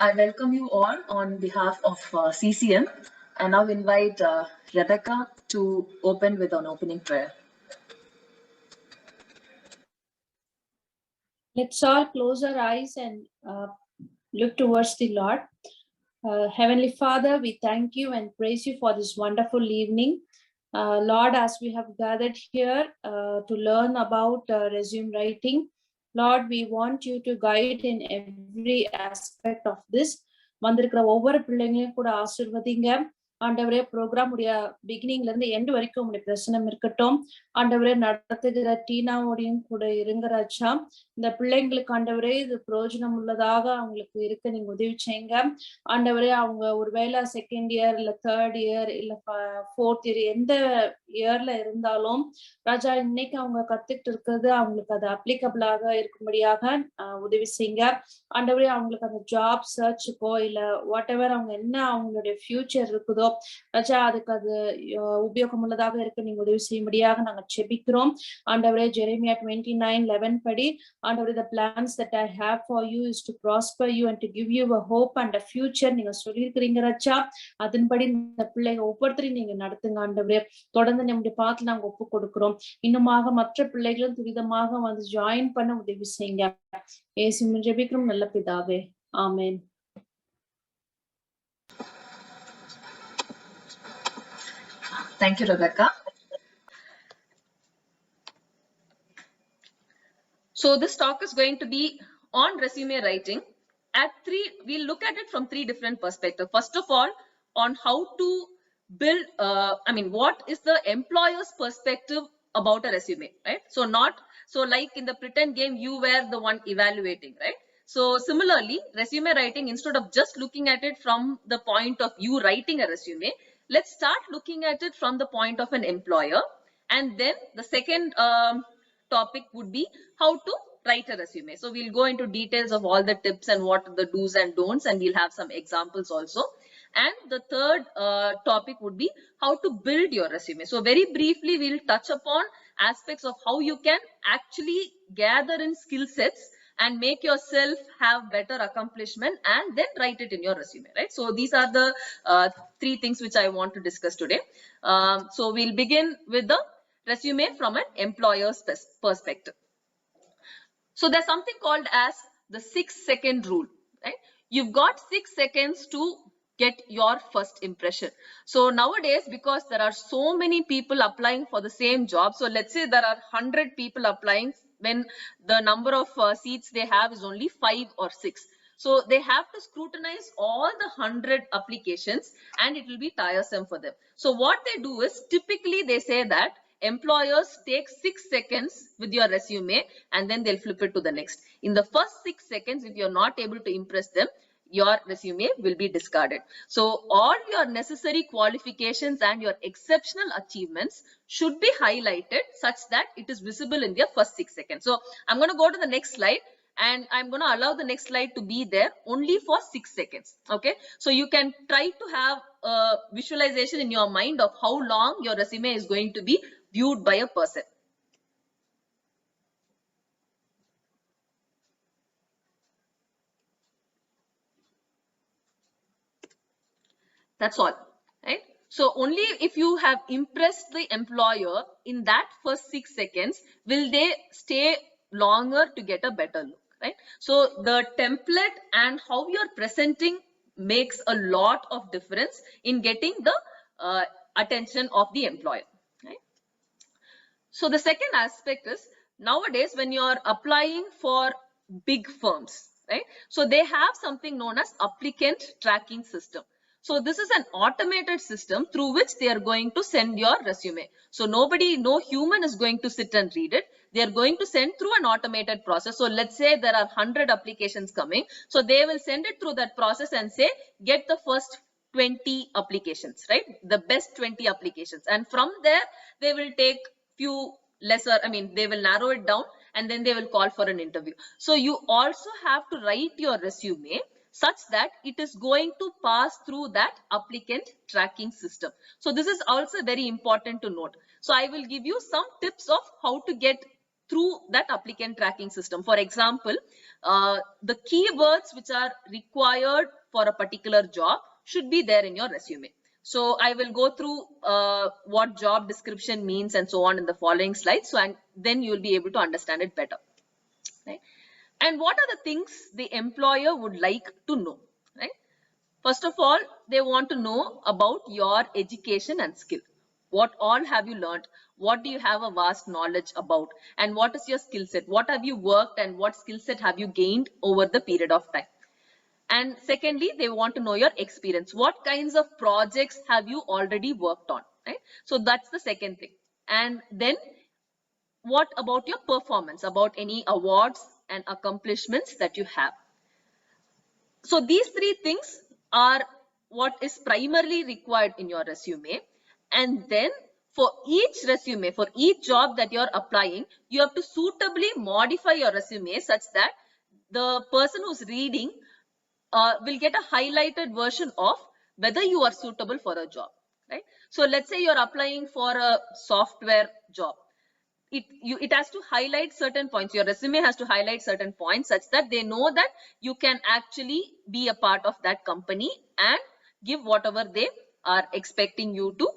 I welcome you all on behalf of CCM and now invite Rebecca to open with an opening prayer. Let's all close our eyes and look towards the Lord. Heavenly Father, we thank you and praise you for this wonderful evening. Lord, as we have gathered here to learn about resume writing, Lord, we want you to guide in every aspect of this. வந்திருக்கிற ஒவ்வொரு பிள்ளைங்களையும் கூட ஆசீர்வதிங்க. ஆண்டவரே, program உடைய பிகினிங்ல இருந்து end வரைக்கும் உங்களுடைய பிரசனம் இருக்கட்டும். ஆண்டவரே, நடத்துகிற டீனாவோடையும் கூட இருங்கராச்சா. இந்த பிள்ளைங்களுக்கு ஆண்டவரே இது பிரயோஜனம் உள்ளதாக அவங்களுக்கு இருக்க நீங்க உதவி செய்யுங்க. ஆண்டவரே, அவங்க ஒருவேளை செகண்ட் இயர் இல்ல தேர்ட் இயர் இல்ல ஃபோர்த் இயர் எந்த இயர்ல இருந்தாலும் ராஜா, இன்னைக்கு அவங்க கத்துக்கிட்டு இருக்கிறது அவங்களுக்கு அது அப்ளிகபிளாக இருக்கும்படியாக உதவி செய்யுங்க. ஆண்டவரே, அவங்களுக்கு அந்த ஜாப் சர்ச்சுக்கோ இல்ல வாட் எவர் அவங்க என்ன அவங்களுடைய ஃபியூச்சர் இருக்குதோ ராஜா, அதுக்கு அது உபயோகம் உள்ளதாக இருக்க நீங்க உதவி செய்யும்படியாக நாங்க செபிக்கிறோம். ஆண்டவரே, ஜெரேமியா 29:11 படி, ஆண்டவரே, the plans that I have for you is to prosper you and to give you a hope and a future நீங்க சொல்லியிருக்கிறீங்க ராஜா. அதன்படி இந்த பிள்ளைங்க ஒவ்வொருத்தரையும் நீங்க நடத்துங்க ஆண்டவரே. தொடர்ந்து நம்முடைய பாத்துல நாங்க ஒப்பு கொடுக்கிறோம். இன்னுமாக மற்ற பிள்ளைகளும் துரிதமாக வந்து ஜாயின் பண்ண உதவி செய்யுங்க. இயேசுவின் ஜெபிக்கிறோம் நல்ல பிதாவே, ஆமென். Thank you, Rebecca. So this talk is going to be on resume writing. We'll look at it from three different perspectives. First of all, on how to build, what is the employer's perspective about a resume, right? So like in the pretend game, you were the one evaluating, right? So similarly, resume writing, instead of just looking at it from the point of you writing a resume, let's start looking at it from the point of an employer. And then the second topic would be how to write a resume. So we'll go into details of all the tips and what the do's and don'ts, and we'll have some examples also. And the third topic would be how to build your resume. So very briefly, we'll touch upon aspects of how you can actually gather in skill sets and make yourself have better accomplishment and then write it in your resume, right? So these are the three things which I want to discuss today. So we'll begin with the resume from an employer's perspective. So there's something called as the 6-second rule, right? You've got 6 seconds to get your first impression. So nowadays, because there are so many people applying for the same job, so let's say there are 100 people applying when the number of seats they have is only 5 or 6. So they have to scrutinize all the 100 applications and it will be tiresome for them. So what they do is, typically they say that employers take 6 seconds with your resume and then they'll flip it to the next. In the first 6 seconds, if you're not able to impress them, your resume will be discarded. So all your necessary qualifications and your exceptional achievements should be highlighted such that it is visible in your first 6 seconds. So I'm going to go to the next slide and I'm going to allow the next slide to be there only for 6 seconds. Okay, so you can try to have a visualization in your mind of how long your resume is going to be viewed by a person. That's all, right? So only if you have impressed the employer in that first 6 seconds will they stay longer to get a better look, right? So the template and how you're presenting makes a lot of difference in getting the attention of the employer, right? So the second aspect is, nowadays when you're applying for big firms, right? So they have something known as applicant tracking system. So this is an automated system through which they are going to send your resume. So no human is going to sit and read it. They are going to send through an automated process. So let's say there are 100 applications coming. So they will send it through that process and say, get the first 20 applications, right? The best 20 applications. And from there, they will take few lesser, they will narrow it down and then they will call for an interview. So you also have to write your resume such that it is going to pass through that applicant tracking system. So this is also very important to note. So I will give you some tips of how to get through that applicant tracking system. For example, the keywords which are required for a particular job should be there in your resume. So I will go through what job description means and so on in the following slides. So then you will be able to understand it better. Right? And what are the things the employer would like to know? Right? First of all, they want to know about your education and skill. What all have you learned? What do you have a vast knowledge about? And what is your skill set? What have you worked and what skill set have you gained over the period of time? And secondly, they want to know your experience. What kinds of projects have you already worked on? Right? So that's the second thing. And then what about your performance, about any awards and accomplishments that you have? So these three things are what is primarily required in your resume. And then for each resume, for each job that you're applying, you have to suitably modify your resume such that the person who's reading will get a highlighted version of whether you are suitable for a job, right? So let's say you're applying for a software job. It has to highlight certain points. Your resume has to highlight certain points such that they know that you can actually be a part of that company and give whatever they are expecting you to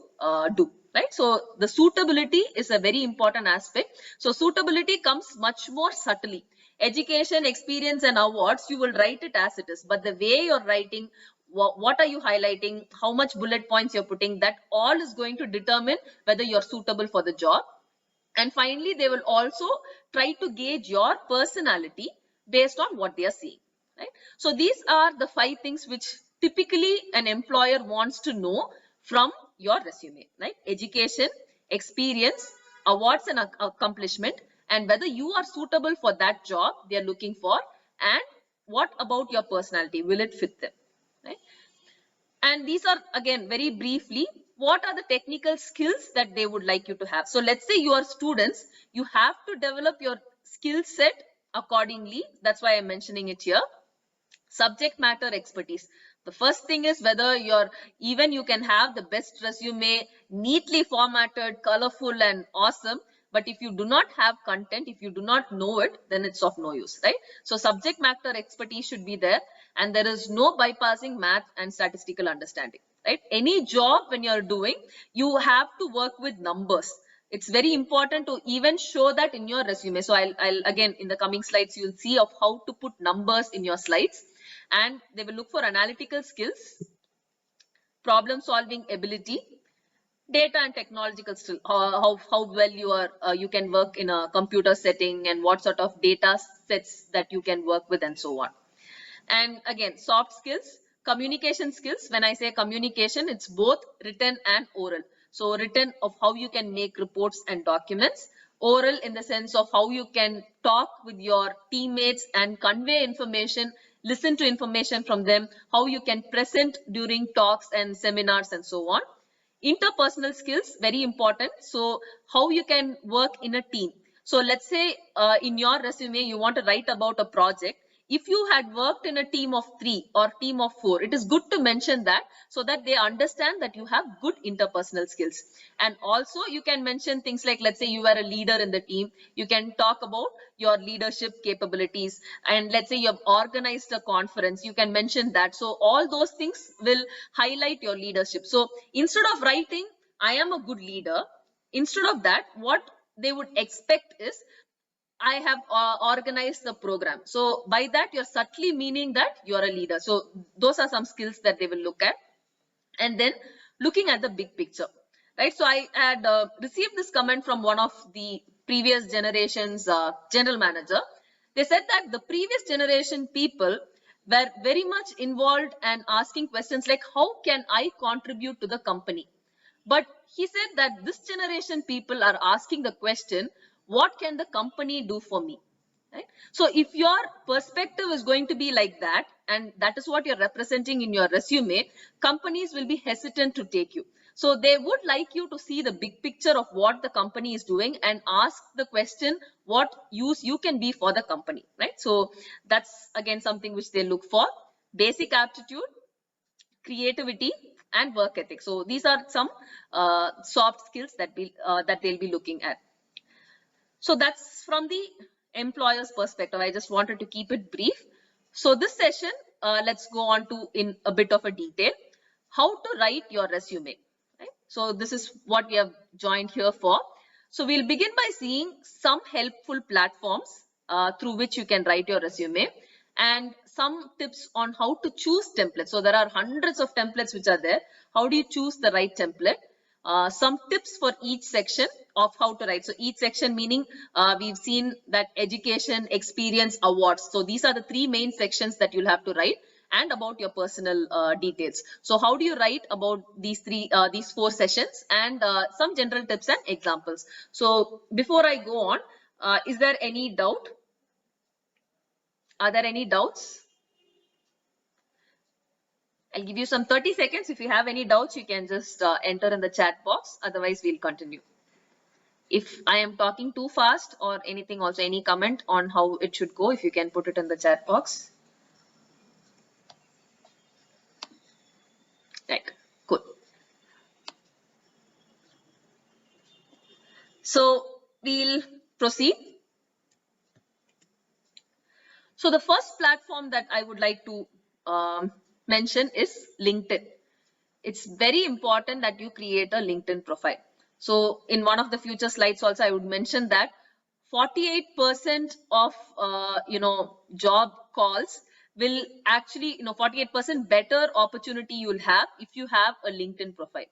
do, right? So the suitability is a very important aspect. So suitability comes much more subtly. Education, experience and awards, you will write it as it is, but the way you're writing, what are you highlighting, how much bullet points you're putting, that all is going to determine whether you're suitable for the job. And finally, they will also try to gauge your personality based on what they are seeing, right? So these are the 5 things which typically an employer wants to know from your resume, right? Education, experience, awards and accomplishment, and whether you are suitable for that job they are looking for, and what about your personality, will it fit them, right? And these are, again, very briefly, what are the technical skills that they would like you to have. So let's say you are students, you have to develop your skill set accordingly. That's why I'm mentioning it here. Subject matter expertise. The first thing is whether you can have the best resume, neatly formatted, colorful and awesome. But if you do not have content, if you do not know it, then it's of no use, right? So subject matter expertise should be there, and there is no bypassing math and statistical understanding, right? Any job when you're doing, you have to work with numbers. It's very important to even show that in your resume. So I'll again, in the coming slides, you'll see of how to put numbers in your slides, and they will look for analytical skills, problem solving ability, data and technological skill, how well you can work in a computer setting and what sort of data sets that you can work with and so on. And again, soft skills, communication skills. When I say communication, it's both written and oral. So written of how you can make reports and documents, oral in the sense of how you can talk with your teammates and convey information, listen to information from them, how you can present during talks and seminars and so on. Interpersonal skills, very important. So how you can work in a team. So let's say in your resume, you want to write about a project. If you had worked in a team of 3 or team of 4, it is good to mention that so that they understand that you have good interpersonal skills. And also you can mention things like, let's say you are a leader in the team. You can talk about your leadership capabilities. And let's say you have organized a conference, you can mention that. So all those things will highlight your leadership. So instead of writing, I am a good leader, instead of that, what they would expect is, I have organized the program. So by that, you're subtly meaning that you're a leader. So those are some skills that they will look at. And then looking at the big picture, right? So I had received this comment from one of the previous generation's general manager. They said that the previous generation people were very much involved and asking questions like, how can I contribute to the company? But he said that this generation people are asking the question, what can the company do for me? Right? So if your perspective is going to be like that, and that is what you're representing in your resume, companies will be hesitant to take you. So they would like you to see the big picture of what the company is doing and ask the question, what use you can be for the company, right? So that's again something which they look for. Basic aptitude, creativity and work ethic. So these are some soft skills that they'll be looking at. So that's from the employer's perspective. I just wanted to keep it brief. So this session, let's go on to in a bit of a detail, how to write your resume. Right? So this is what we have joined here for. So we'll begin by seeing some helpful platforms through which you can write your resume and some tips on how to choose templates. So there are hundreds of templates which are there. How do you choose the right template? Some tips for each section of how to write. So each section meaning we've seen that education, experience, awards. So these are the three main sections that you'll have to write, and about your personal details. So how do you write about these four sessions, and some general tips and examples. So before I go on, is there any doubt? Are there any doubts? I'll give you some 30 seconds. If you have any doubts, you can just enter in the chat box. Otherwise, we'll continue. If I am talking too fast or anything, also any comment on how it should go, if you can put it in the chat box. Right, good. So we'll proceed. So the first platform that I would like to mention is LinkedIn. It's very important that you create a LinkedIn profile. So in one of the future slides also, I would mention that 48% of job calls will actually 48% better opportunity you'll have if you have a LinkedIn profile.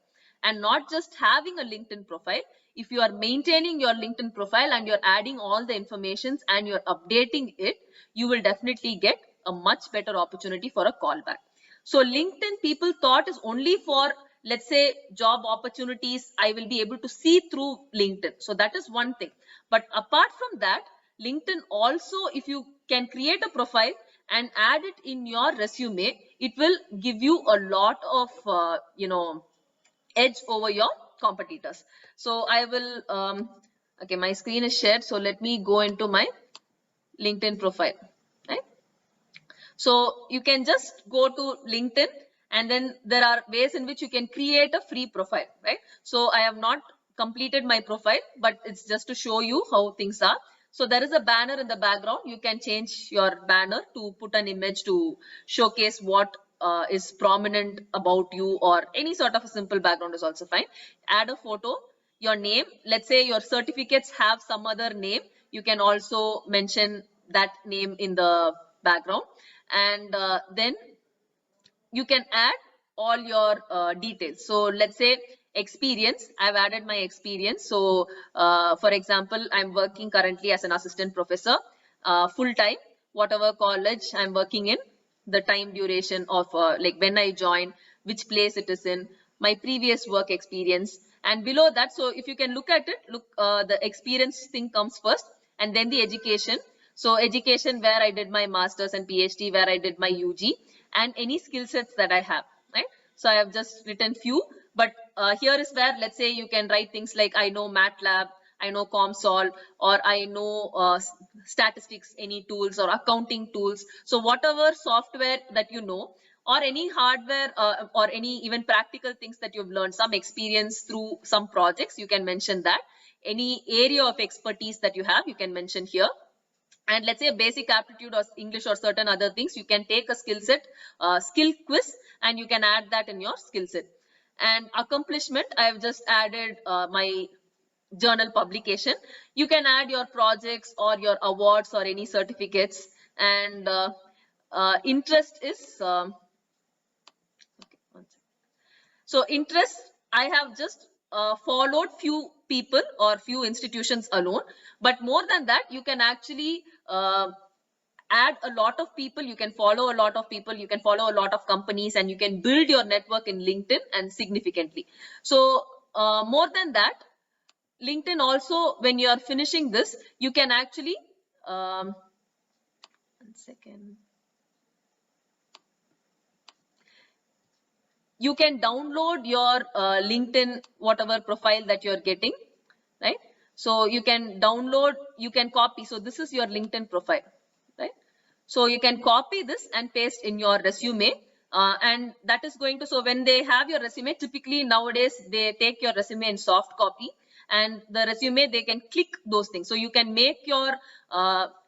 And not just having a LinkedIn profile, if you are maintaining your LinkedIn profile and you're adding all the informations and you're updating it, you will definitely get a much better opportunity for a callback. So LinkedIn people thought is only for, let's say, job opportunities. I will be able to see through LinkedIn. So that is one thing. But apart from that, LinkedIn also, if you can create a profile and add it in your resume, it will give you a lot of, edge over your competitors. So I will, okay, my screen is shared. So let me go into my LinkedIn profile. Right? So you can just go to LinkedIn, and then there are ways in which you can create a free profile, right? So I have not completed my profile, but it's just to show you how things are. So there is a banner in the background. You can change your banner to put an image to showcase what is prominent about you, or any sort of a simple background is also fine. Add a photo, your name. Let's say your certificates have some other name. You can also mention that name in the background, and then you can add all your details. So let's say experience. I've added my experience. So for example, I'm working currently as an assistant professor, full time, whatever college I'm working in, the time duration of like when I joined, which place it is in, my previous work experience, and below that. So if you can look at it, look, the experience thing comes first, and then the education. So education, where I did my master's and PhD, where I did my UG, and any skill sets that I have, right? So I have just written few, but here is where, let's say, you can write things like, I know MATLAB, I know COMSOL, or I know statistics, any tools or accounting tools. So whatever software that you know, or any hardware or any even practical things that you've learned, some experience through some projects, you can mention that. Any area of expertise that you have, you can mention here. And let's say a basic aptitude or English or certain other things, you can take a skill set, skill quiz, and you can add that in your skill set. And accomplishment, I have just added my journal publication. You can add your projects or your awards or any certificates. And interest is, okay, so interest, I have just followed few people or few institutions alone, but more than that, you can actually add a lot of people, you can follow a lot of people, you can follow a lot of companies, and you can build your network in LinkedIn and significantly. So more than that, LinkedIn also, when you are finishing this, you can actually, 1 second. You can download your LinkedIn, whatever profile that you're getting, right? So you can download, you can copy. So this is your LinkedIn profile, right? So you can copy this and paste in your resume. And that is going to, so when they have your resume, typically nowadays they take your resume in soft copy, and the resume, they can click those things. So you can make your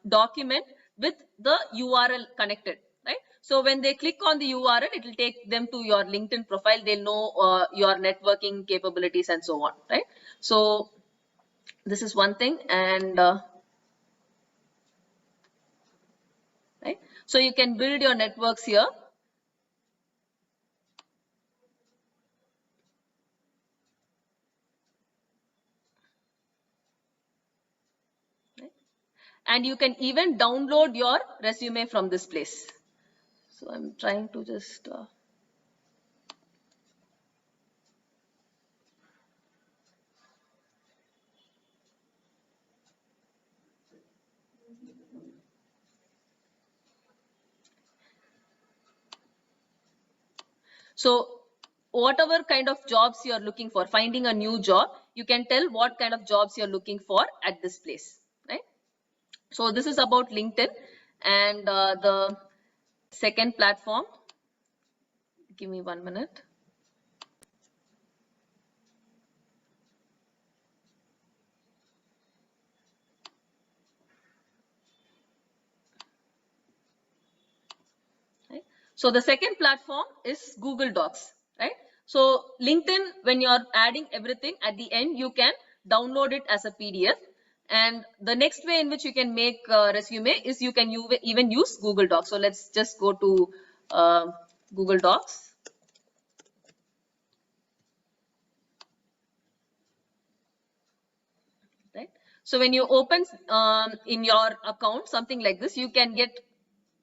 document with the URL connected, right? So when they click on the URL, it will take them to your LinkedIn profile. They'll know your networking capabilities and so on, right? So this is one thing. And right, so you can build your networks here. And you can even download your resume from this place. So I'm trying to just so whatever kind of jobs you're looking for, finding a new job, you can tell what kind of jobs you're looking for at this place, right? So this is about LinkedIn. And the second platform, give me 1 minute. Right? So the second platform is Google Docs, right? So LinkedIn, when you're adding everything at the end, you can download it as a PDF. And the next way in which you can make a resume is you can even use Google Docs. So let's just go to Google Docs. Right. So when you open in your account something like this, you can get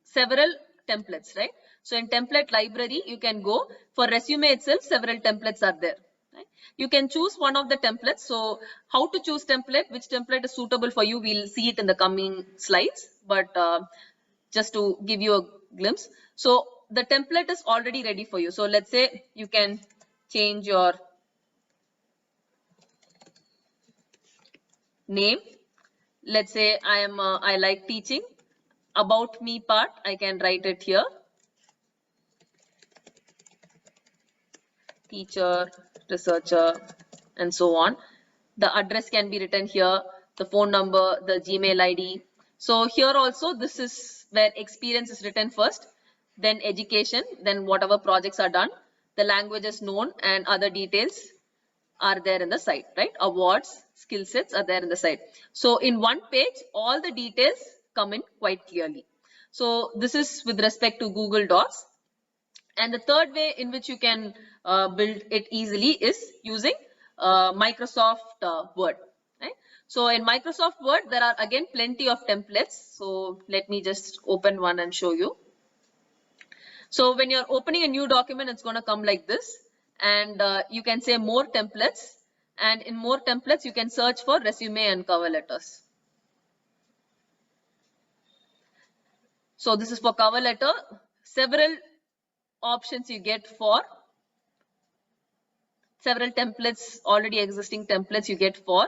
several templates, right? So in template library, you can go for resume itself. Several templates are there. Right? You can choose one of the templates. So how to choose template, which template is suitable for you, we'll see it in the coming slides. But just to give you a glimpse, so the template is already ready for you. So let's say you can change your name. Let's say I like teaching. About me part, I can write it here. Teacher, researcher, and so on. The address can be written here, the phone number, the Gmail ID. So here also, this is where experience is written first, then education, then whatever projects are done, the languages known, and other details are there in the site, right? Awards, skill sets are there in the site. So in one page, all the details come in quite clearly. So this is with respect to Google Docs. And the third way in which you can build it easily is using Microsoft Word. Right? So in Microsoft Word, there are again plenty of templates. So let me just open one and show you. So when you're opening a new document, it's going to come like this. And you can say more templates. And in more templates, you can search for resume and cover letters. So this is for cover letter. Several options you get for several templates, already existing templates you get for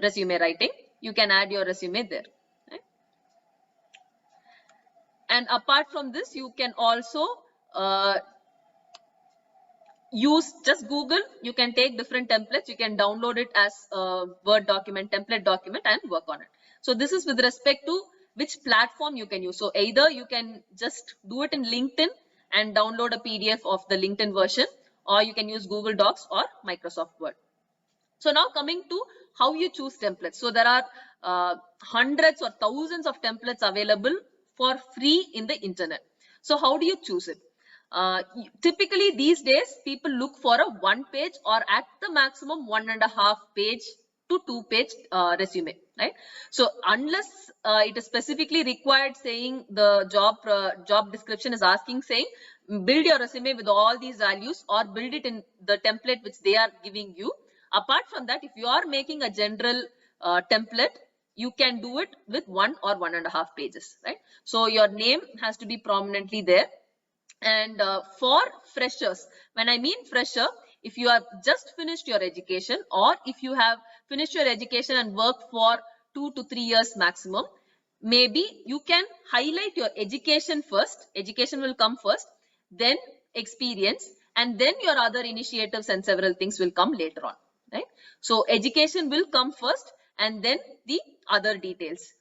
resume writing. You can add your resume there. Right? And apart from this, you can also use just Google. You can take different templates. You can download it as a Word document, template document, and work on it. So this is with respect to which platform you can use. So either you can just do it in LinkedIn and download a PDF of the LinkedIn version, or you can use Google Docs or Microsoft Word. So now coming to how you choose templates. So there are hundreds or thousands of templates available for free in the internet. So how do you choose it? Typically these days people look for a 1-page or at the maximum 1.5 page to 2-page resume, right? So unless it is specifically required saying the job description is asking saying build your resume with all these values or build it in the template which they are giving you. Apart from that, if you are making a general template, you can do it with 1 or 1.5 pages, right? So your name has to be prominently there. And for freshers, when I mean fresher, if you have just finished your education or if you have finished your education and worked for 2 to 3 years maximum, maybe you can highlight your education first. Education will come first, then experience, and then your other initiatives and several things will come later on. right? So education will come first and then the other details.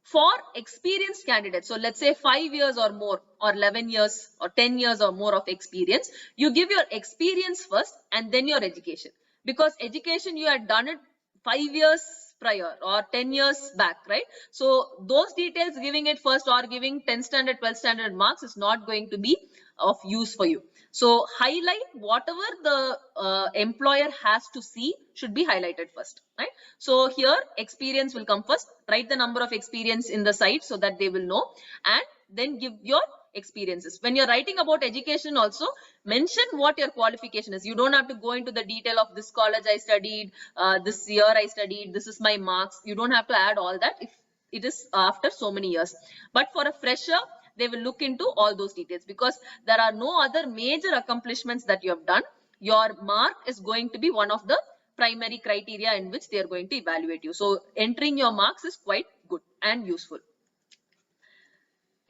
For experienced candidates, so let's say 5 years or more, or 11 years or 10 years or more of experience, you give your experience first and then your education, because education you had done it 5 years prior or 10 years back, right? So those details, giving it first or giving 10 standard 12 standard marks is not going to be of use for you. So highlight whatever the employer has to see should be highlighted first, right? So here experience will come first. Write the number of experience in the site so that they will know, and then give your experiences. When you're writing about education also, mention what your qualification is. You don't have to go into the detail of this college I studied, this year I studied, this is my marks. You don't have to add all that if it is after so many years. But for a fresher, they will look into all those details, because there are no other major accomplishments that you have done. Your mark is going to be one of the primary criteria in which they are going to evaluate you. So entering your marks is quite good and useful,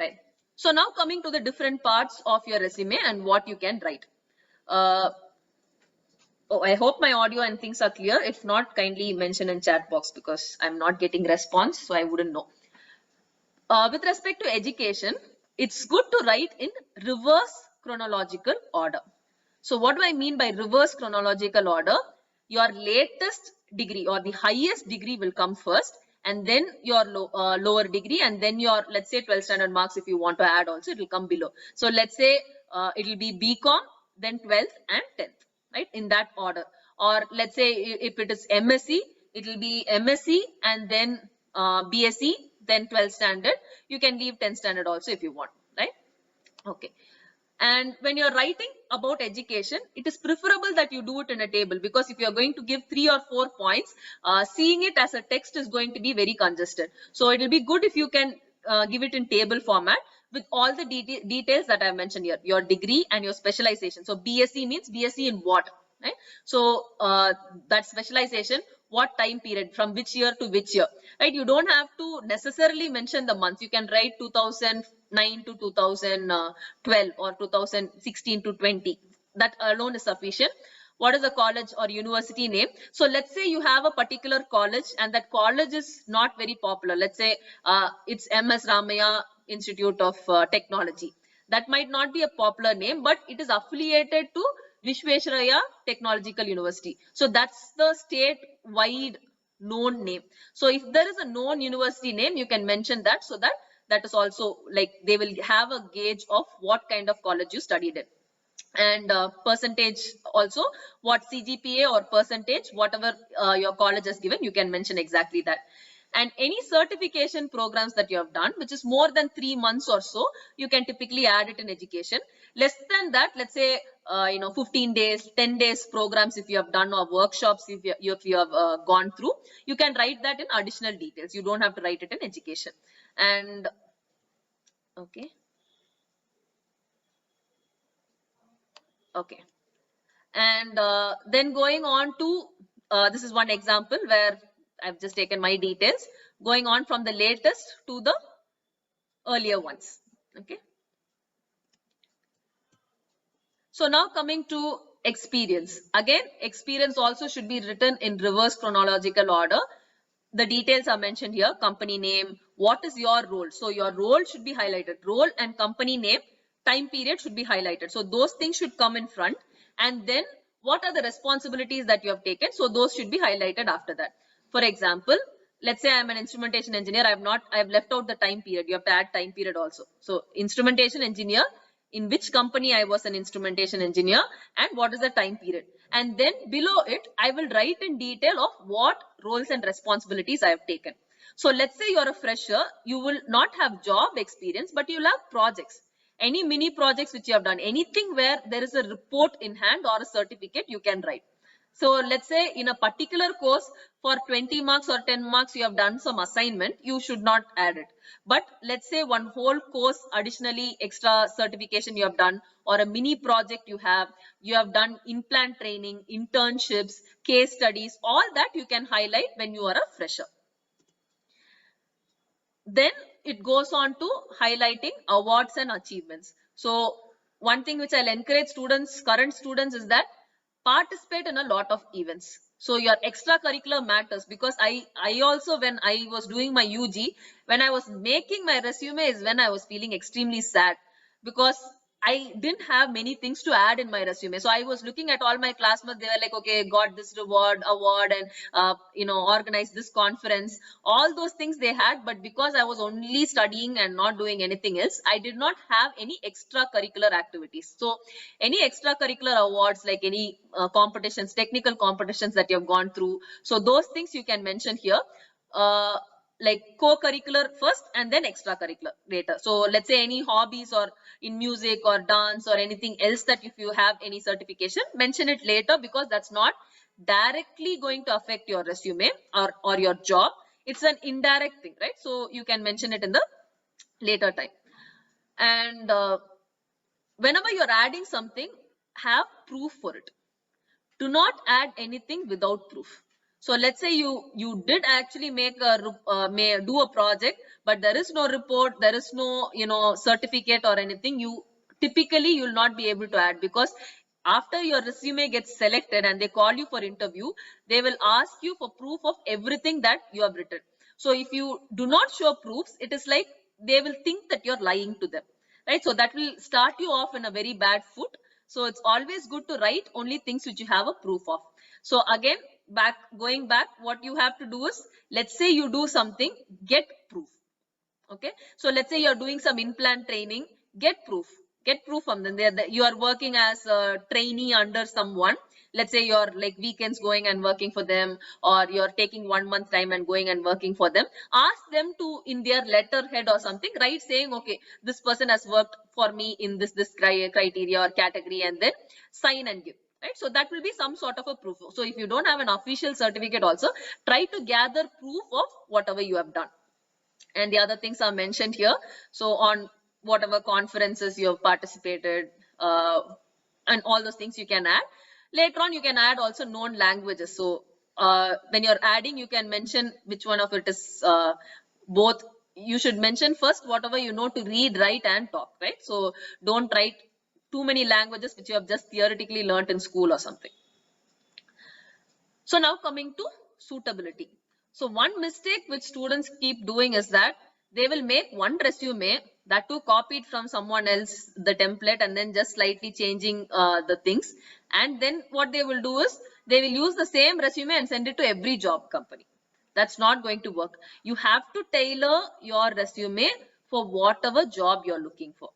right? So now coming to the different parts of your resume and what you can write. Oh, I hope my audio and things are clear. If not, kindly mention in chat box, because I'm not getting response, so I wouldn't know. With respect to education, it's good to write in reverse chronological order. So what do I mean by reverse chronological order? Your latest degree or the highest degree will come first, and then your lower degree, and then your, let's say, 12 standard marks. If you want to add also, it will come below. So let's say it will be BCom, then 12th and 10th, right? In that order. Or let's say if it is MSc, it will be MSc and then BSc, then 12th standard. You can leave 10th standard also if you want, right? Okay. And when you're writing about education, it is preferable that you do it in a table, because if you're going to give 3 or 4 points, seeing it as a text is going to be very congested. So it will be good if you can give it in table format with all the details that I mentioned here, your degree and your specialization. So BSc means BSc in what, right? So that specialization, what time period, from which year to which year, right? You don't have to necessarily mention the months. You can write 2009 to 2012 or 2016 to 20. That alone is sufficient. What is the college or university name? So let's say you have a particular college and that college is not very popular. Let's say it's MS Ramaiah Institute of Technology. That might not be a popular name, but it is affiliated to Visvesvaraya Technological University. So that's the state-wide known name. So if there is a known university name, you can mention that, so that that is also, like, they will have a gauge of what kind of college you studied in. And percentage also, what CGPA or percentage, whatever your college has given, you can mention exactly that. And any certification programs that you have done, which is more than 3 months or so, you can typically add it in education. Less than that, let's say 15 days, 10 days programs if you have done, or workshops if you have gone through, you can write that in additional details. You don't have to write it in education. And okay. Okay. And then going on to, this is one example where I've just taken my details, going on from the latest to the earlier ones. Okay. So now coming to experience. Again, experience also should be written in reverse chronological order. The details are mentioned here: company name, what is your role. So your role should be highlighted. Role and company name, time period should be highlighted. So those things should come in front. And then what are the responsibilities that you have taken? So those should be highlighted after that. For example, let's say I'm an instrumentation engineer. I've left out the time period. You have to add time period also. So instrumentation engineer, in which company I was an instrumentation engineer, and what is the time period. And then below it, I will write in detail of what roles and responsibilities I have taken. So let's say you're a fresher, you will not have job experience, but you'll have projects. Any mini projects which you have done, anything where there is a report in hand or a certificate, you can write. So let's say in a particular course, for 20 marks or 10 marks, you have done some assignment, you should not add it. But let's say one whole course, additionally extra certification you have done, or a mini project you have done in-plant training, internships, case studies, all that you can highlight when you are a fresher. Then it goes on to highlighting awards and achievements. So one thing which I'll encourage students, current students, is that participate in a lot of events. So your extracurricular matters, because I also, when I was doing my UG, when I was making my resume is when I was feeling extremely sad, because I didn't have many things to add in my resume. So I was looking at all my classmates. They were like, okay, got this award, and organized this conference. All those things they had, but because I was only studying and not doing anything else, I did not have any extracurricular activities. So any extracurricular awards, like any competitions, technical competitions that you have gone through, so those things you can mention here. Like co-curricular first and then extracurricular later. So let's say any hobbies or in music or dance or anything else, that if you have any certification, mention it later, because that's not directly going to affect your resume or your job. It's an indirect thing, right? So you can mention it in the later time. And whenever you're adding something, have proof for it. Do not add anything without proof. So let's say you did actually make do a project, but there is no report, there is no certificate or anything. Typically you'll not be able to add, because after your resume gets selected and they call you for interview, they will ask you for proof of everything that you have written. So if you do not show proofs, it is like they will think that you're lying to them, right? So that will start you off in a very bad foot. So it's always good to write only things which you have a proof of. So again, going back, what you have to do is, let's say you do something, get proof. Okay. So let's say you're doing some in-plant training, get proof from them. You are working as a trainee under someone. Let's say you're like weekends going and working for them, or you're taking 1 month time and going and working for them. Ask them to, in their letterhead or something, write saying, okay, this person has worked for me in this criteria or category, and then sign and give. Right? So that will be some sort of a proof. So if you don't have an official certificate also, try to gather proof of whatever you have done. And the other things are mentioned here. So on whatever conferences you have participated, and all those things you can add. Later on, you can add also known languages. So when you're adding, you can mention which one of it is both. You should mention first whatever you know to read, write, and talk, right? So don't write too many languages which you have just theoretically learnt in school or something. So now coming to suitability. So one mistake which students keep doing is that they will make one resume, that too copied from someone else, the template, and then just slightly changing the things. And then what they will do is they will use the same resume and send it to every job company. That's not going to work. You have to tailor your resume for whatever job you're looking for.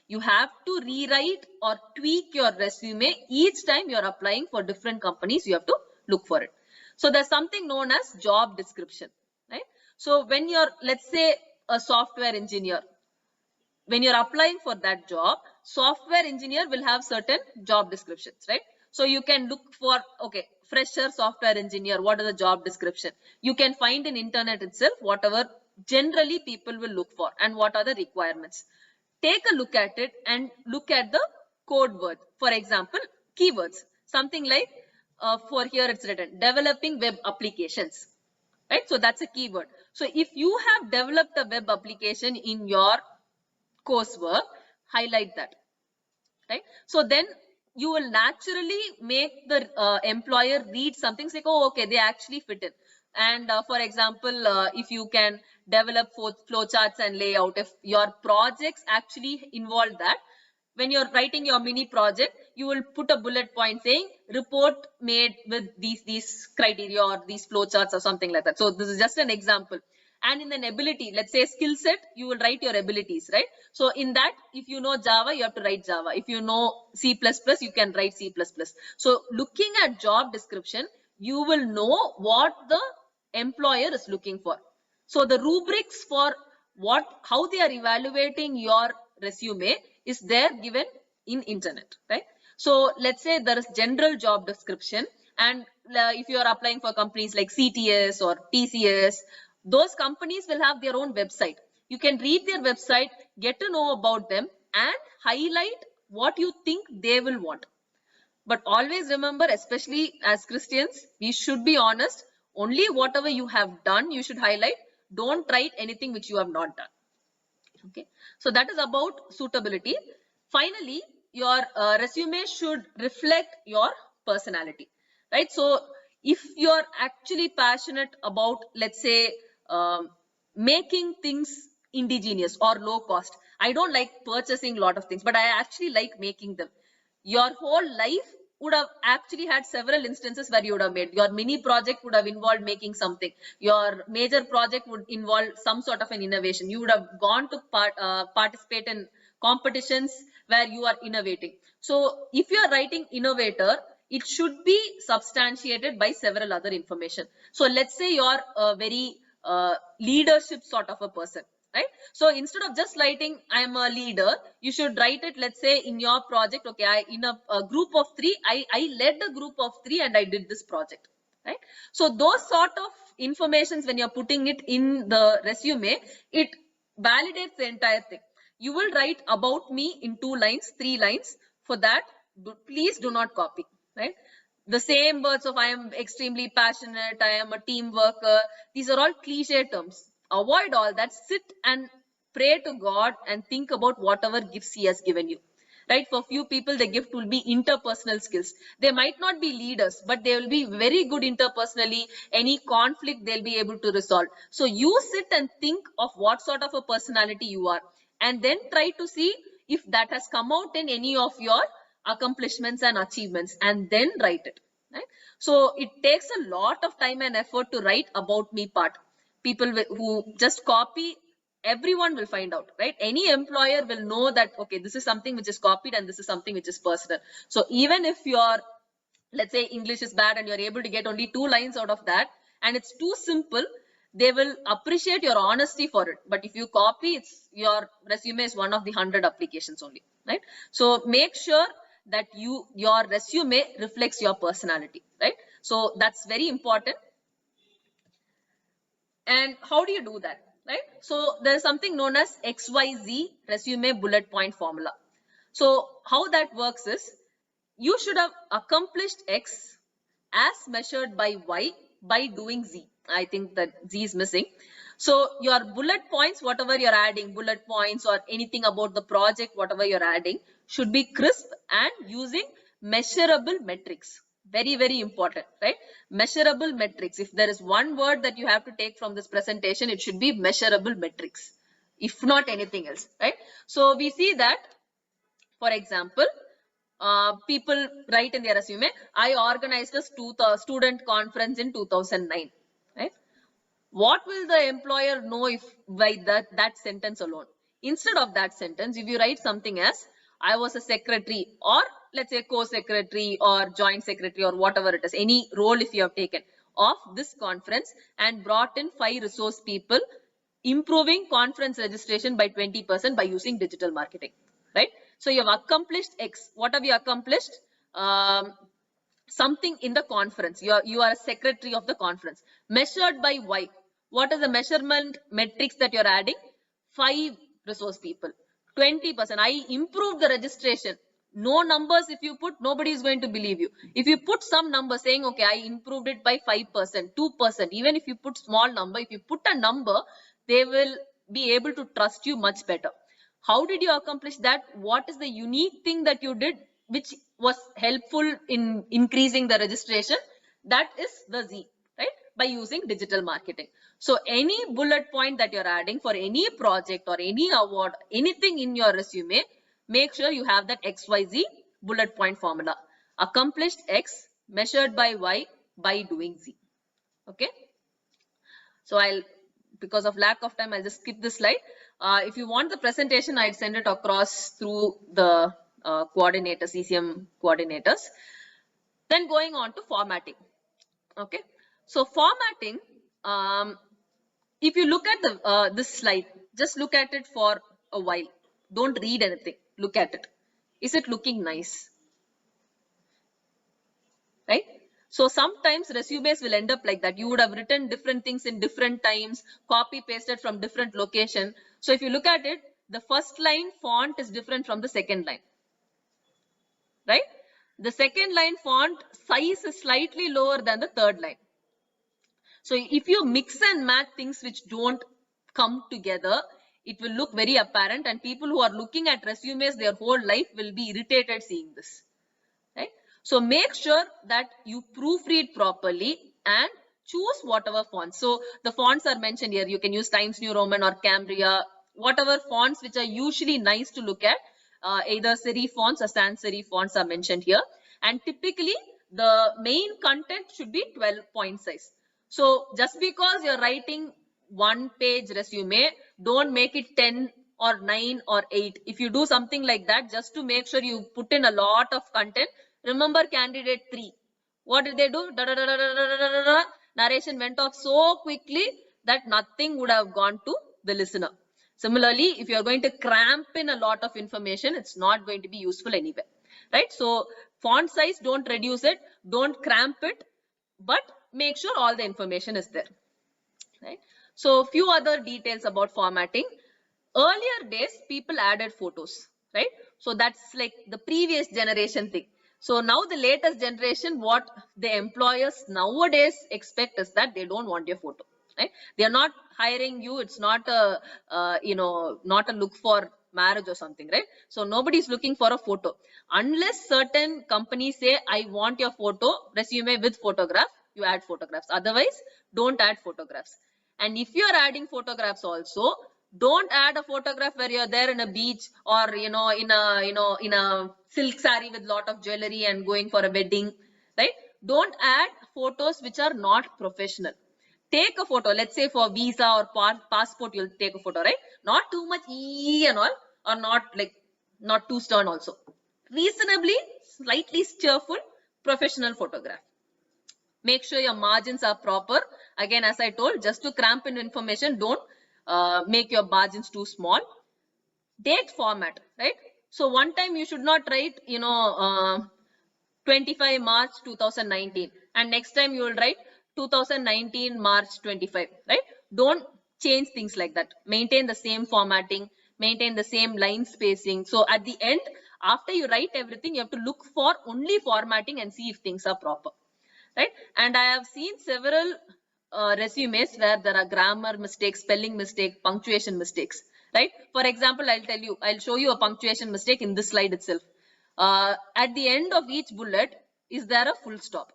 You have to rewrite or tweak your resume each time you're applying for different companies. You have to look for it. So there's something known as job description, right? So when you're, let's say, a software engineer, when you're applying for that job, software engineer will have certain job descriptions, right? So you can look for, okay, fresher software engineer, what is the job description? You can find in internet itself whatever generally people will look for and what are the requirements. Take a look at it and look at the code word. For example, keywords, something like, for here it's written developing web applications, right? So that's a keyword. So if you have developed a web application in your coursework, highlight that, right? So then you will naturally make the employer read something like, oh, okay, they actually fit in. And for example, if you can develop flowcharts and layout, if your projects actually involve that, when you're writing your mini project, you will put a bullet point saying report made with these criteria or these flowcharts or something like that. So this is just an example. And in an ability, let's say skill set, you will write your abilities, right? So in that, if you know Java, you have to write Java. If you know C++, you can write C++. So looking at job description, you will know what the employer is looking for. So the rubrics for how they are evaluating your resume is there given in internet, right? So let's say there is general job description, and if you are applying for companies like CTS or TCS, those companies will have their own website. You can read their website, get to know about them, and highlight what you think they will want. But always remember, especially as Christians, we should be honest. Only whatever you have done, you should highlight. Don't write anything which you have not done. Okay, so that is about suitability. Finally, your resume should reflect your personality, right? So if you're actually passionate about, let's say, making things indigenous or low cost, I don't like purchasing a lot of things, but I actually like making them. Your whole life would have actually had several instances where you would have made. Your mini project would have involved making something. Your major project would involve some sort of an innovation. You would have gone to participate in competitions where you are innovating. So if you are writing innovator, it should be substantiated by several other information. So let's say you're a very leadership sort of a person, right? So instead of just writing I am a leader, you should write it, let's say, in your project, okay, in a group of 3, I led a group of 3 and I did this project, right? So those sort of informations, when you're putting it in the resume, it validates the entire thing. You will write about me in 2 lines, 3 lines. For that, please do not copy, right? The same words of I am extremely passionate, I am a team worker. These are all cliche terms. Avoid all that. Sit and pray to God and think about whatever gifts He has given you. Right? For few people, the gift will be interpersonal skills. They might not be leaders, but they will be very good interpersonally. Any conflict they'll be able to resolve. So you sit and think of what sort of a personality you are, and then try to see if that has come out in any of your accomplishments and achievements, and then write it, right? So it takes a lot of time and effort to write about me part. People who just copy, everyone will find out, right? Any employer will know that, okay, this is something which is copied and this is something which is personal. So even if your, let's say, English is bad and you're able to get only 2 lines out of that and it's too simple, they will appreciate your honesty for it. But if you copy, it's your resume is one of the 100 applications only, right? So make sure that your resume reflects your personality, right? So that's very important. And how do you do that, right? So there's something known as XYZ resume bullet point formula. So how that works is, you should have accomplished X as measured by Y by doing Z. I think that Z is missing. So your bullet points, whatever you're adding, bullet points or anything about the project, whatever you're adding, should be crisp and using measurable metrics. Very, very important, right? Measurable metrics. If there is one word that you have to take from this presentation, it should be measurable metrics, if not anything else, right? So we see that, for example, people write in their resume, I organized a student conference in 2009, right? What will the employer know if by that sentence alone? Instead of that sentence, if you write something as, I was a secretary, or let's say co-secretary or joint secretary or whatever it is, any role if you have taken of this conference and brought in 5 resource people, improving conference registration by 20% by using digital marketing, right? So you have accomplished X. What have you accomplished? Something in the conference. You are a secretary of the conference. Measured by Y. What is the measurement metrics that you're adding? 5 resource people. 20%. I improved the registration. No numbers if you put, nobody is going to believe you. If you put some number saying, okay, I improved it by 5%, 2%, even if you put small number, if you put a number, they will be able to trust you much better. How did you accomplish that? What is the unique thing that you did which was helpful in increasing the registration? That is the Z, right? By using digital marketing. So any bullet point that you're adding for any project or any award, anything in your resume, make sure you have that XYZ bullet point formula. Accomplished X, measured by Y, by doing Z. Okay. So because of lack of time, I'll just skip this slide. If you want the presentation, I'd send it across through the coordinators, ECM coordinators. Then going on to formatting. Okay. So formatting, if you look at the this slide, just look at it for a while. Don't read anything. Look at it. Is it looking nice? Right? So sometimes resumes will end up like that. You would have written different things in different times, copy pasted from different location. So if you look at it, the first line font is different from the second line. Right? The second line font size is slightly lower than the third line. So if you mix and match things which don't come together, it will look very apparent, and people who are looking at resumes their whole life will be irritated seeing this. Right? So make sure that you proofread properly and choose whatever fonts. So the fonts are mentioned here. You can use Times New Roman or Cambria, whatever fonts which are usually nice to look at. Either serif fonts or sans serif fonts are mentioned here. And typically the main content should be 12-point size. So just because you're writing 1-page resume, don't make it 10 or 9 or 8. If you do something like that, just to make sure you put in a lot of content, remember candidate 3. What did they do? Narration went off so quickly that nothing would have gone to the listener. Similarly, if you're going to cramp in a lot of information, it's not going to be useful anywhere, right? So font size, don't reduce it, don't cramp it, but make sure all the information is there, right? So few other details about formatting. Earlier days, people added photos, right? So that's like the previous generation thing. So now the latest generation, what the employers nowadays expect is that they don't want your photo, right? They are not hiring you. It's not a, not a look for marriage or something, right? So nobody is looking for a photo unless certain companies say, I want your photo, resume with photograph, you add photographs. Otherwise, don't add photographs. And if you are adding photographs also, don't add a photograph where you're there in a beach or, in a silk saree with lot of jewelry and going for a wedding, right? Don't add photos which are not professional. Take a photo, let's say for visa or passport, you'll take a photo, right? Not too much and all, or not too stern also. Reasonably, slightly cheerful, professional photograph. Make sure your margins are proper. Again, as I told, just to cramp in information, don't make your margins too small. Date format, right? So one time you should not write, 25 March 2019, and next time you will write 2019 March 25, right? Don't change things like that. Maintain the same formatting, maintain the same line spacing. So at the end, after you write everything, you have to look for only formatting and see if things are proper, right? And I have seen several resumes where there are grammar mistakes, spelling mistake, punctuation mistakes, right? For example, I'll show you a punctuation mistake in this slide itself. At the end of each bullet, is there a full stop?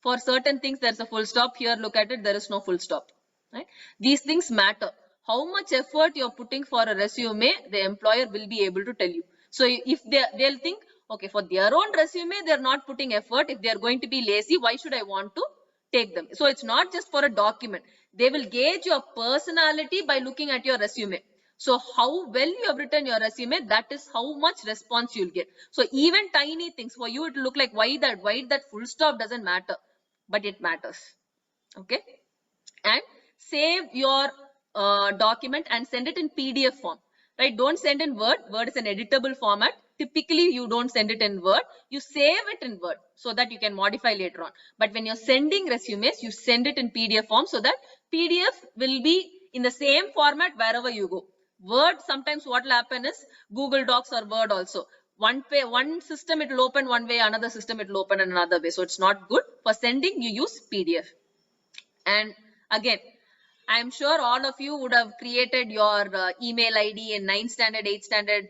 For certain things, there's a full stop. Here, look at it, there is no full stop, right? These things matter. How much effort you're putting for a resume, the employer will be able to tell you. So if they'll think, okay, for their own resume, they're not putting effort. If they're going to be lazy, why should I want to take them? So it's not just for a document. They will gauge your personality by looking at your resume. So how well you have written your resume, that is how much response you'll get. So even tiny things for you, it will look like why that full stop doesn't matter, but it matters. Okay. And save your document and send it in PDF form, right? Don't send in Word. Word is an editable format. Typically, you don't send it in Word. You save it in Word so that you can modify later on. But when you're sending resumes, you send it in PDF form so that PDF will be in the same format wherever you go. Word, sometimes what will happen is Google Docs or Word also. One system it will open one way, another system it will open in another way. So it's not good. For sending, you use PDF. And again, I'm sure all of you would have created your email ID in 9th standard, 8th standard,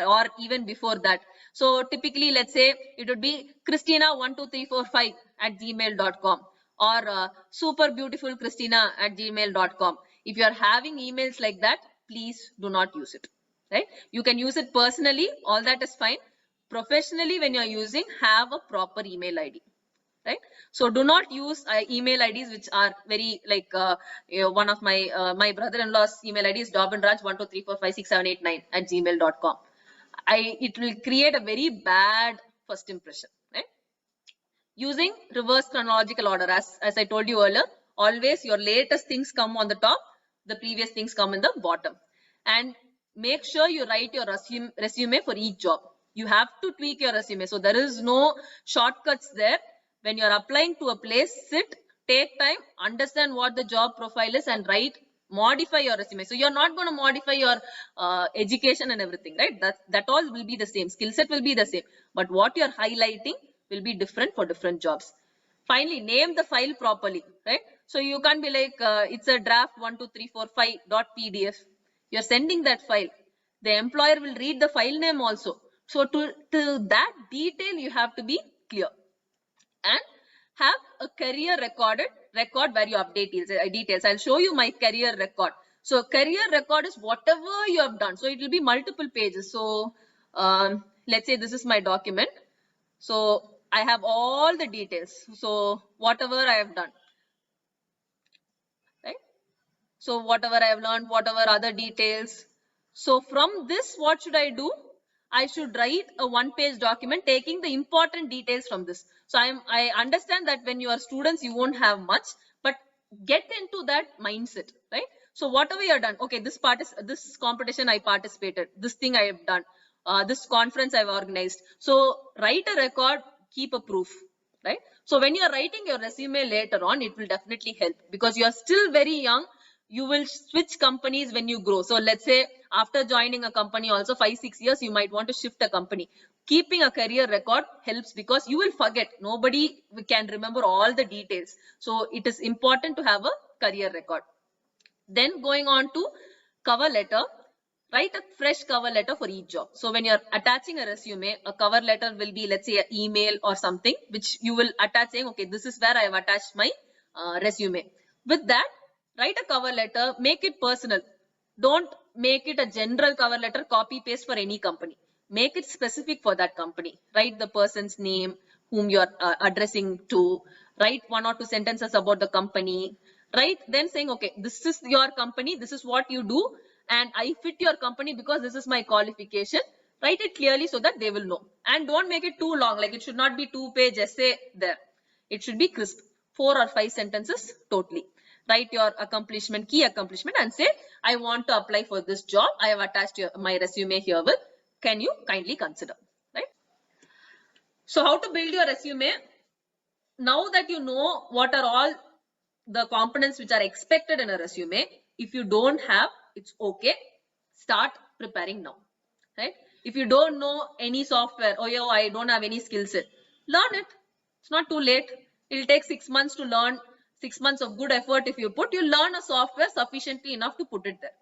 or even before that. So typically, let's say it would be Christina12345@gmail.com or superbeautifulcristina@gmail.com. If you are having emails like that, please do not use it, right? You can use it personally. All that is fine. Professionally, when you're using, have a proper email ID. Right? So do not use email IDs which are very like one of my brother-in-law's email ID is dobinraj123456789@gmail.com. It will create a very bad first impression, right? Using reverse chronological order, as I told you earlier, always your latest things come on the top, the previous things come in the bottom. And make sure you write your resume for each job. You have to tweak your resume. So there is no shortcuts there. When you're applying to a place, sit, take time, understand what the job profile is and write, modify your resume. So you're not going to modify your education and everything, right? That all will be the same. Skill set will be the same. But what you're highlighting will be different for different jobs. Finally, name the file properly, right? So you can't be like, it's a draft 12345.pdf. You're sending that file. The employer will read the file name also. So to that detail, you have to be clear and have a career record where you update details. I'll show you my career record. So career record is whatever you have done. So it will be multiple pages. So let's say this is my document. So I have all the details. So whatever I have done, right? So whatever I have learned, whatever other details. So from this, what should I do? I should write a one-page document taking the important details from this. So I understand that when you are students, you won't have much, but get into that mindset, right? So whatever you have done, okay, this competition I participated, this thing I have done, this conference I've organized. So write a record, keep a proof, right? So when you're writing your resume later on, it will definitely help because you are still very young. You will switch companies when you grow. So let's say after joining a company also 5-6 years, you might want to shift a company. Keeping a career record helps because you will forget. Nobody can remember all the details. So it is important to have a career record. Then going on to cover letter, write a fresh cover letter for each job. So when you're attaching a resume, a cover letter will be, let's say, an email or something, which you will attach saying, okay, this is where I have attached my resume. With that, write a cover letter, make it personal. Don't make it a general cover letter, copy paste for any company. Make it specific for that company. Write the person's name, whom you're addressing to. Write 1 or 2 sentences about the company. Right? Then saying, okay, this is your company, this is what you do, and I fit your company because this is my qualification. Write it clearly so that they will know. And don't make it too long. Like it should not be 2-page essay there. It should be crisp. 4 or 5 sentences totally. Write your accomplishment, key accomplishment, and say, I want to apply for this job. I have attached my resume here with. Can you kindly consider? Right? So how to build your resume? Now that you know what are all the components which are expected in a resume, if you don't have, it's okay. Start preparing now, right? If you don't know any software, oh, yo, I don't have any skill set, learn it. It's not too late. It'll take 6 months to learn, 6 months of good effort. If you learn a software sufficiently enough to put it there,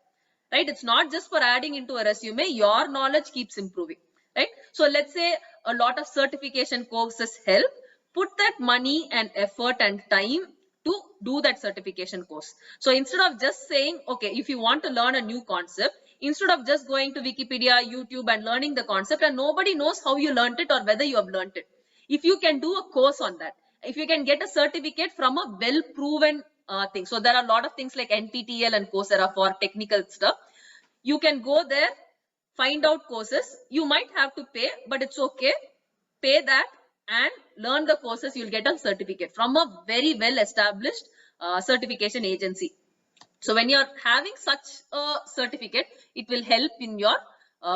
right? It's not just for adding into a resume, your knowledge keeps improving, right? So let's say a lot of certification courses help. Put that money and effort and time to do that certification course. So instead of just saying, okay, if you want to learn a new concept, instead of just going to Wikipedia, YouTube and learning the concept and nobody knows how you learned it or whether you have learned it. If you can do a course on that, if you can get a certificate from a well-proven thing. So there are a lot of things like NPTEL and Coursera for technical stuff. You can go there, find out courses. You might have to pay, but it's okay. Pay that and learn the courses. You'll get a certificate from a very well established certification agency. So when you're having such a certificate, it will help in your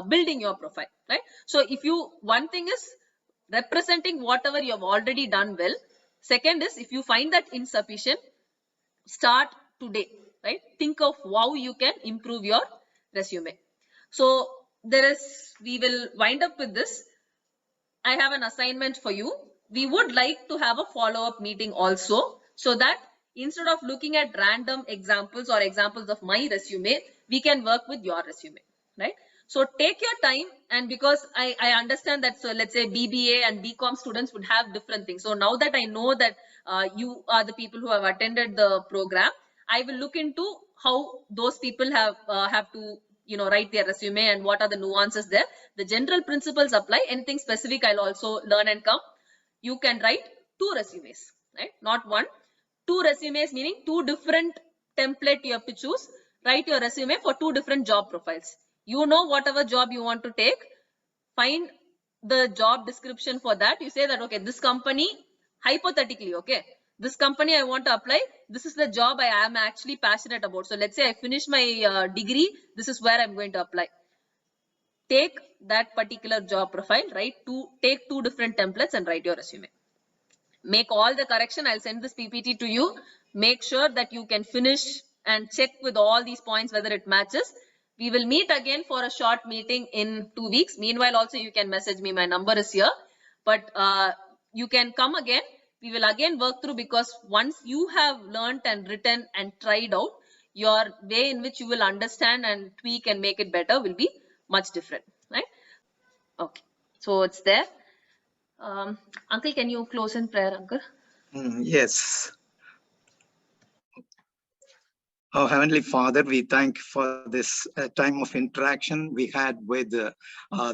building your profile, right? So if you, one thing is representing whatever you have already done well. Second is, if you find that insufficient, start today, right? Think of how you can improve your resume. So we will wind up with this. I have an assignment for you. We would like to have a follow-up meeting also, so that instead of looking at random examples or examples of my resume, we can work with your resume, right? So take your time, and because I understand that, so let's say BBA and BCom students would have different things. So now that I know that you are the people who have attended the program, I will look into how those people have to write their resume and what are the nuances there. The general principles apply. Anything specific, I'll also learn and come. You can write 2 resumes, right? Not 1. 2 resumes, meaning 2 different template you have to choose. Write your resume for 2 different job profiles. You know whatever job you want to take. Find the job description for that. You say that, okay, this company, hypothetically, okay, this company I want to apply. This is the job I am actually passionate about. So let's say I finish my degree. This is where I'm going to apply. Take that particular job profile, right? Take 2 different templates and write your resume. Make all the correction. I'll send this PPT to you. Make sure that you can finish and check with all these points whether it matches. We will meet again for a short meeting in 2 weeks. Meanwhile, also you can message me. My number is here. But you can come again. We will again work through, because once you have learned and written and tried out, your way in which you will understand and tweak and make it better will be much different, right? Okay. So it's there. Uncle, can you close in prayer, Uncle? Yes. Oh, Heavenly Father, we thank you for this time of interaction we had with the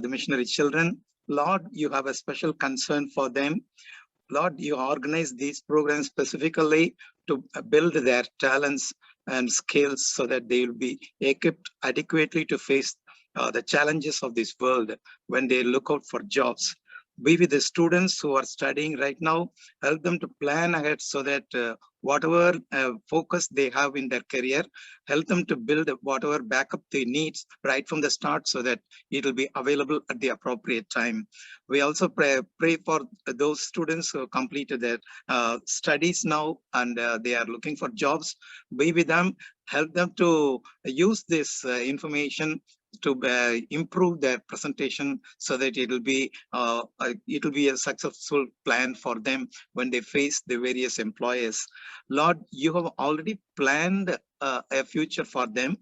missionary children. Lord, you have a special concern for them. Lord, you organize these programs specifically to build their talents and skills so that they will be equipped adequately to face the challenges of this world when they look out for jobs. Be with the students who are studying right now, help them to plan ahead so that whatever focus they have in their career, help them to build whatever backup they need right from the start so that it will be available at the appropriate time. We also pray for those students who completed their studies now and they are looking for jobs. Be with them, help them to use this information to improve their presentation so that it will be a successful plan for them when they face the various employers. Lord, you have already planned a future for them.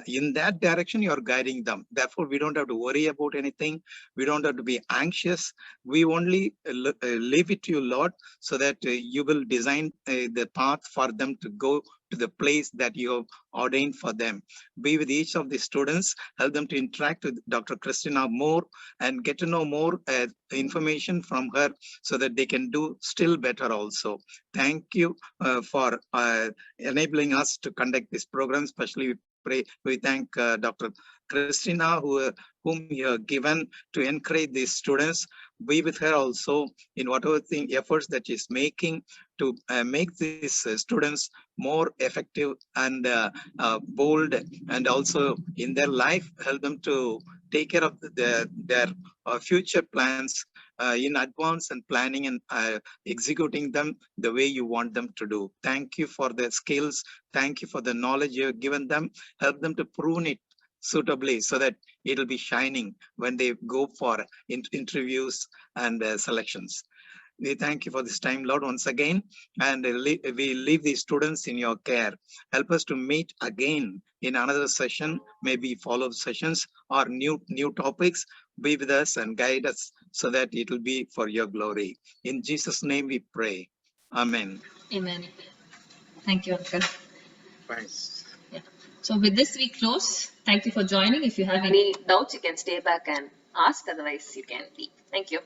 In that direction, you are guiding them. Therefore, we don't have to worry about anything. We don't have to be anxious. We only leave it to you, Lord, so that you will design the path for them to go to the place that you have ordained for them. Be with each of the students, help them to interact with Dr. Christina more and get to know more information from her so that they can do still better also. Thank you for enabling us to conduct this program, especially we thank Dr. Christina, whom you have given to encourage these students. Be with her also in whatever efforts that she's making to make these students more effective and bold, and also in their life help them to take care of their future plans in advance and planning and executing them the way you want them to do. Thank you for their skills. Thank you for the knowledge you have given them. Help them to prune it suitably so that it'll be shining when they go for interviews and selections. We thank you for this time, Lord, once again, and we leave these students in your care. Help us to meet again in another session, maybe follow-up sessions or new topics. Be with us and guide us so that it will be for your glory. In Jesus' name we pray. Amen. Amen. Thank you, Uncle. Thanks. Yeah. So with this, we close. Thank you for joining. If you have any doubts, you can stay back and ask. Otherwise, you can leave. Thank you.